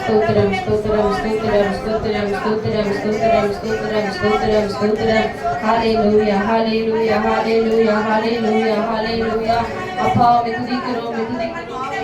ஸ்தோத்திரம் ஸ்தோத்திரம் ஸ்தோத்திரம் ஸ்தோத்திரம் ஸ்தோத்திரம் ஸ்தோத்திரம் ஸ்தோத்திரம் ஸ்தோத்திரம் ஸ்தோத்திரம். ஹalleluya ஹalleluya ஹalleluya ஹalleluya ஹalleluya. அப்பா துதிக்கிறோம்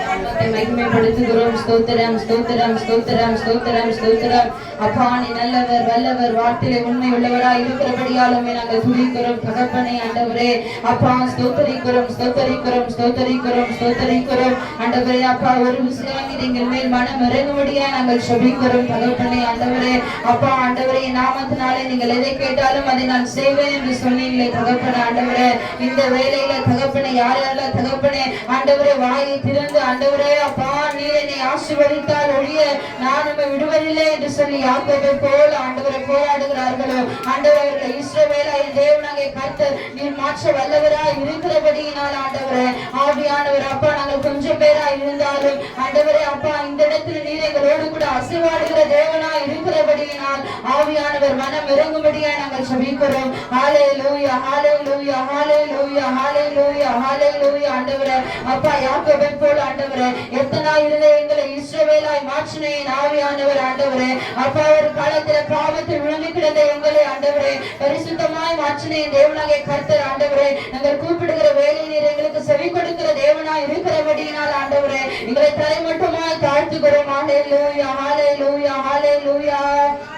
நாமத்தை மகிமைப்படுத்துகிறோம். ஸ்தோத்திரம் ஸ்தோத்திரம் ஸ்தோத்திரம் ஸ்தோத்திரம் ஸ்தோத்திரம். அப்பா நீ நல்லவர் வல்லவர் வார்த்தையிலே உண்மை உள்ளவராய் இருக்கிறபடியாலுமே நாங்கள் துதிக்கிறோம் தகப்பனே ஆண்டவரே. அப்பா ஸ்தோத்தரிக்கிறோம் ஸ்தோத்தரிக்கிறோம் ஸ்தோத்தரிக்கிறோம் ஸ்தோத்தரிக்கிறோம் ஆண்டவரே. அப்பா ஒரு விஷயம் எங்கள் மேல் மனம் இறங்கும்படியா நாங்கள் செபிக்கிறோம் தகப்பனே ஆண்டவரே. அப்பா ஆண்டவரே நாமத்தினாலே நீங்கள் எதை கேட்டாலும் அதை நான் செய்வேன் என்று சொன்னீங்களே தகப்பனே ஆண்டவரே. இந்த வேலையில தகப்பனே யாரெல்லாம் தகப்பனே ஆண்டவரே வாயை திறந்து ஆண்டவரே அப்பா நீர் என்னை ஆசீர்வதித்தால் ஒழிய நான் நம்மை விடுவதில்லை என்று சொல்லி யாக்கோபை போல ஆண்டவரை போராடுகிறார்களோ ஆண்டவரை இஸ்ரவேலின் தேவனாகிய கர்த்தர் நீர் மாற்ற வல்லவராய் இருக்கிறபடியினால் ஆண்டவரே ஆவியானவர் அப்பா நாங்கள் கொஞ்சம் பேராய் இருந்தாலும் ஆண்டவரே அப்பா இந்த இடத்துல நீர் எங்களோடு கூட அசைவாடுகிற தேவனாய் இருக்கிறபடியினால் ஆவியானவர் மனம் இறங்கும்படியாய் நாங்கள் செபிக்கிறோம். ஹalleluya ஹalleluya ஹalleluya ஹalleluya ஹalleluya ஆண்டவரே. அப்பா யாக்கோபை போல ஆண்டவரே எத்தனை இருந்த எங்களை இஸ்ரவேலாய் மாற்றின ஆவியானவர் ஆண்டவரே. அப்பா ஒரு காலத்துல பாவத்தில் விழுந்து கிடந்த எங்களை ஆண்டவரே பரிசுத்தமாய் மாற்றின தேவனாகிய கர்த்தர் ஆண்டவரே. நாங்கள் கூப்பிடுகிற வேலை நீர் எங்களுக்கு செவி கொடுக்கிற தேவனாய் இருக்கிறபடியினால் ஆண்டவரே எங்களை தலைமட்டமாய் தாழ்த்துகிறோம். ஹalleluya ஹalleluya ஹalleluya.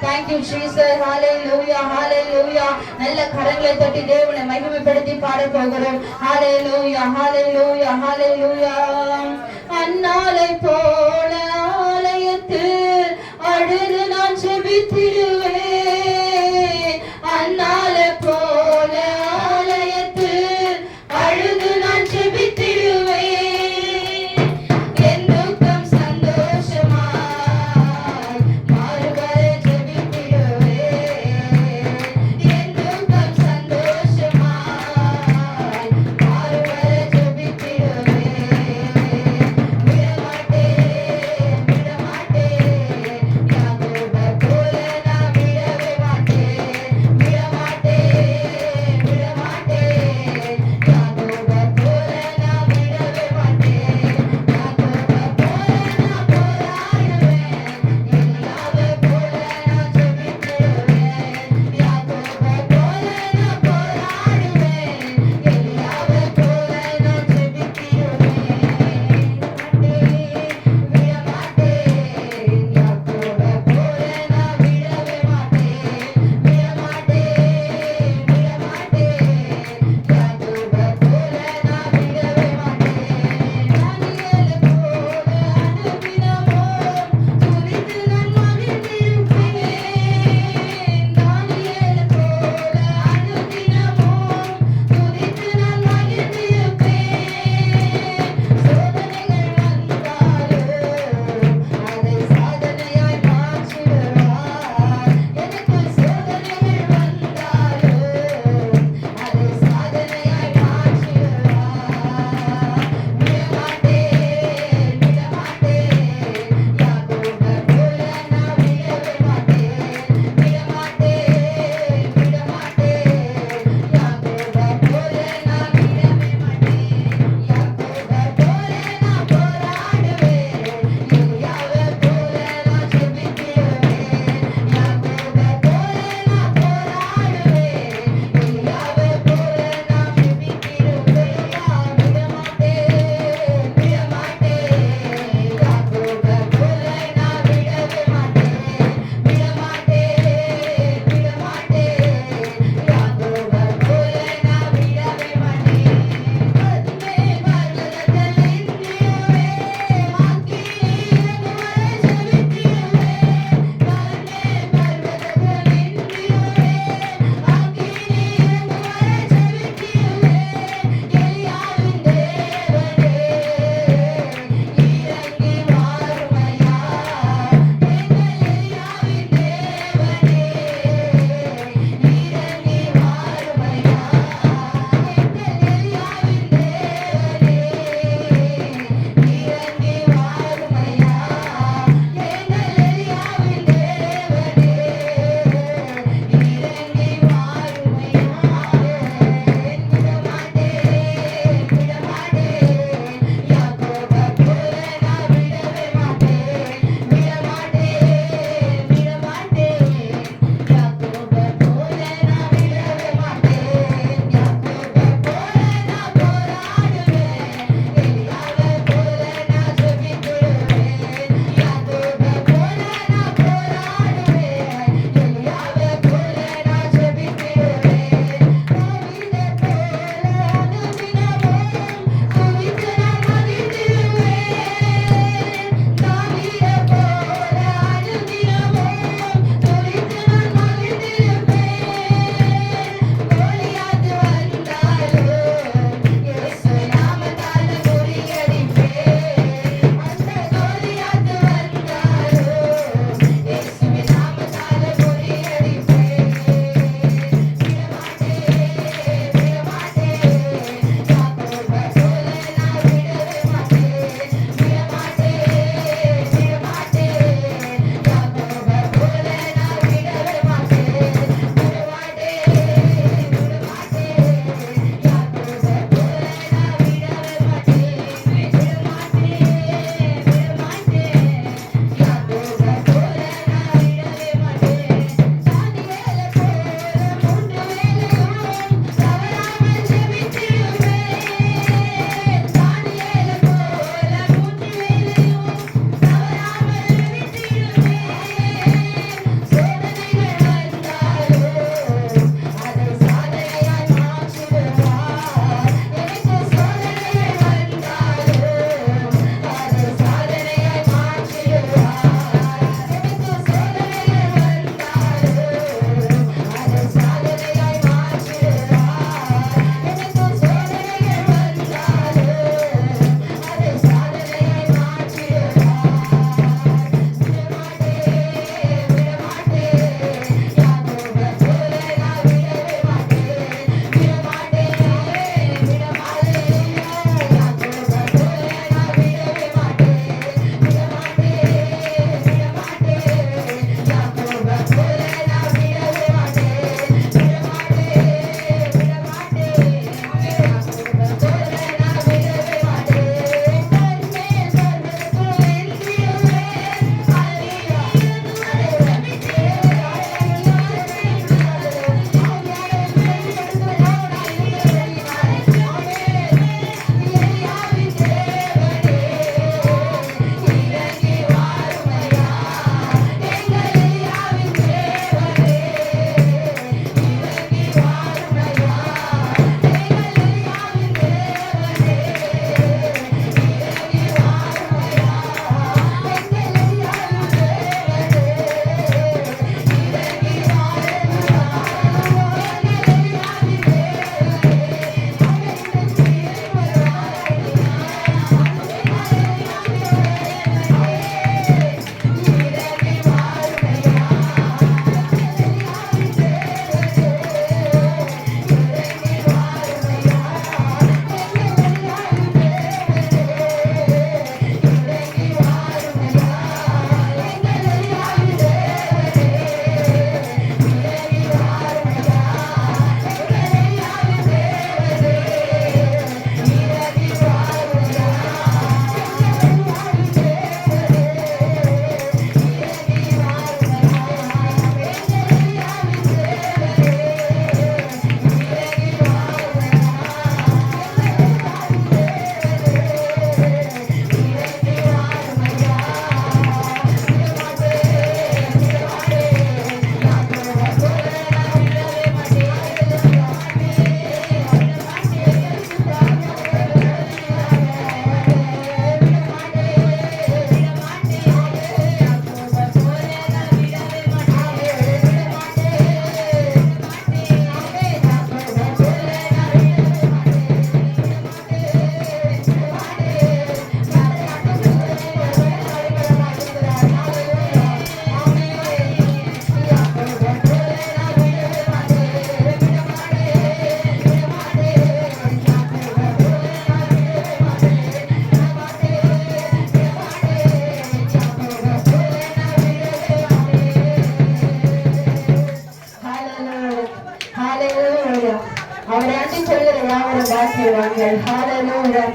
Thank you Jesus. ஹalleluya ஹalleluya. நல்ல கரங்களை தட்டி தேவனை மகிமைப்படுத்தி பாட போகிறோம். ஹalleluya ஹalleluya ஹalleluya. அன்னாலை போல ஆலயத்தில் அழுது நான் ஜெபித்திடுவேன். அன்னாலை போல ஆலயத்தில் அழுது நான் ஜெபித்திடுவேன். என் துக்கம் சந்தோஷமாய் மாறுவரை ஜெபித்திடுவேன். என் துக்கம் சந்தோஷமாய் மாறுவரை ஜெபித்திடுவேன். விடமாட்டேன்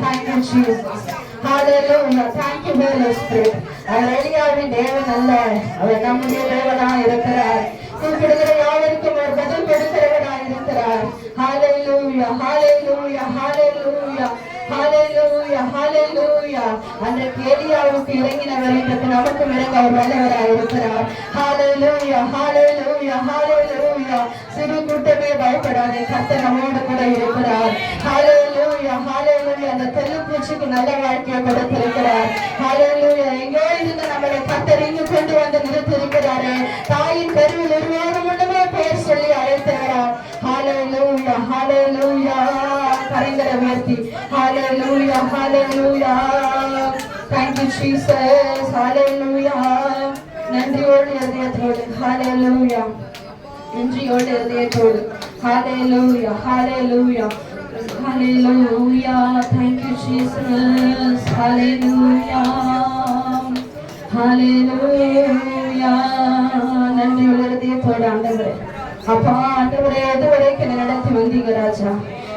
Thank you, Jesus. Hallelujah. Thank you, Holy Spirit. எலியாவின் தேவன் அல்ல, அவர் நம்முடைய தேவனாய் இருக்கிறார். கூப்பிடுகிற யாவருக்கும் அவர் பதில் கொடுக்கிறவராய் இருக்கிறார். Hallelujah. Hallelujah. Hallelujah. Hallelujah. Hallelujah. அன்றைக்கு எலியாவுக்கு இறங்கினவர் இன்றைக்கு நமக்கும் இறங்க அவர் வல்லவராய் இருக்கிறார். Hallelujah. Hallelujah. Hallelujah. சிறு கூட்டமே பயப்படாதே, கர்த்தர் நம்மோடு கூட இருக்கிறார். Hallelujah. Hallelujah. அந்த தெருப்பூச்சிக்கு நல்ல வாழ்க்கையை கொடுத்திருக்கிறார். Hallelujah. எங்கோ இருந்து நம்மளை கர்த்தர் இங்கு கொண்டு வந்து நிறுத்திருக்கிறாரே. தாயின் கருவில் உருவாகும் முன்னமே பெயர் சொல்லி அழைத்தவரார். Hallelujah. Hallelujah. கரங்களை உயர்த்தி Hallelujah. Hallelujah. Thank you, Jesus. Hallelujah. நன்றியோடு இதயத்தோடு Hallelujah. நன்றியோடு இதயத்தோடு Hallelujah. Hallelujah. Hallelujah. Thank you, Jesus. Hallelujah. Hallelujah. நன்றியோடு இதயத்தோடு ஆண்டவரே, அப்பா ஆண்டவரே, எதுவரைக்கும் நடத்தி வந்தீங்க ராஜா.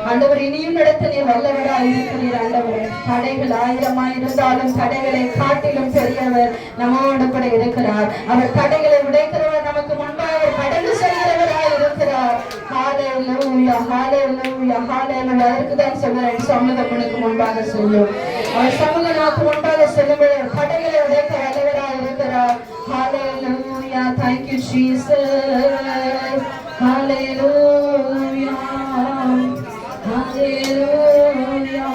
ஆண்டவர் இனியும் நடத்த நீர் வல்லவராய் இருக்கிறீர். ஆண்டவரே, தடைகள் 1000 இருந்தாலும் தடைகளை காட்டிலும் பெரியவர் நம்மோடு கூட இருக்கிறார். அவர் தடைகளை உடைக்கிறவர், நமக்கு முன்பாக கடந்து செல்கிறவராய் இருக்கிறார். Hallelujah. Hallelujah. Hallelujah. அதற்குதான் சொல்கிறேன், சமூகம் உனக்கு முன்பாக செல்லும். அவர் சமூகம் நமக்கு முன்பாக செல்லும்போது தடைகளை உடைக்க வல்லவராய் இருக்கிறார். Hallelujah. Thank you, Jesus. Hallelujah. Hallelujah.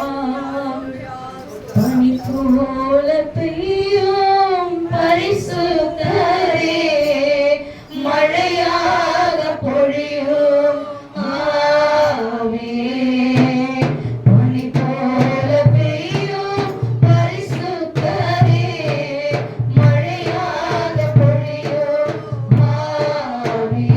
பனி போல பெய்யும் பரிசுத்தரே, மழையாக பொழியும் ஆவே. பனி போல பெய்யும் பரிசுத்தரே, மழையாக பொழியும் ஆவே.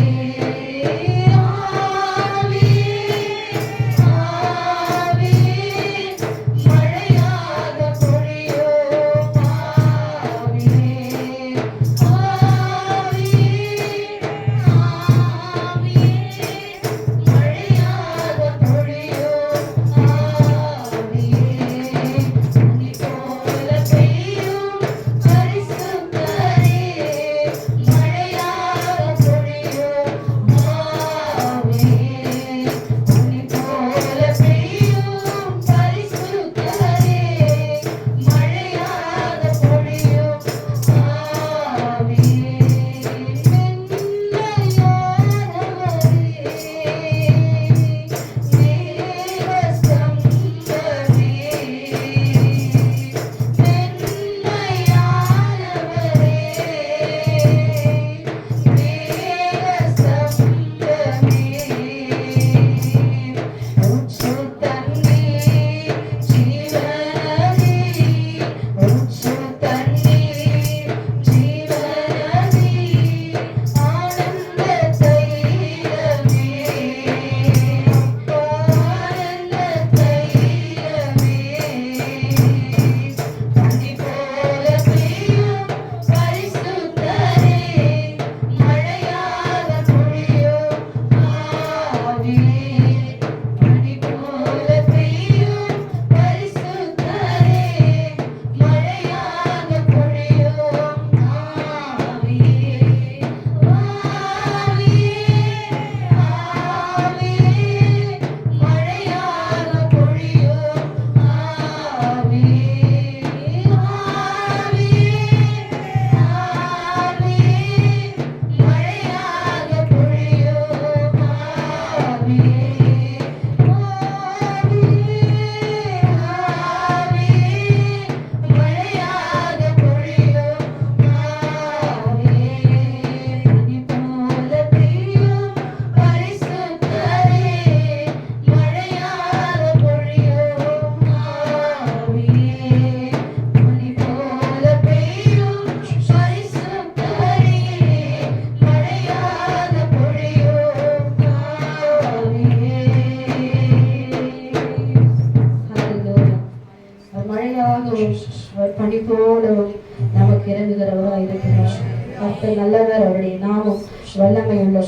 பணிபோலவும் நமக்கு இறங்குகிறவராக இருக்கிறார். கர்த்தர் நல்லவர், அவருடைய நாமம் வல்லமை உள்ள.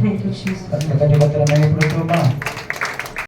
Thank you, Jesus.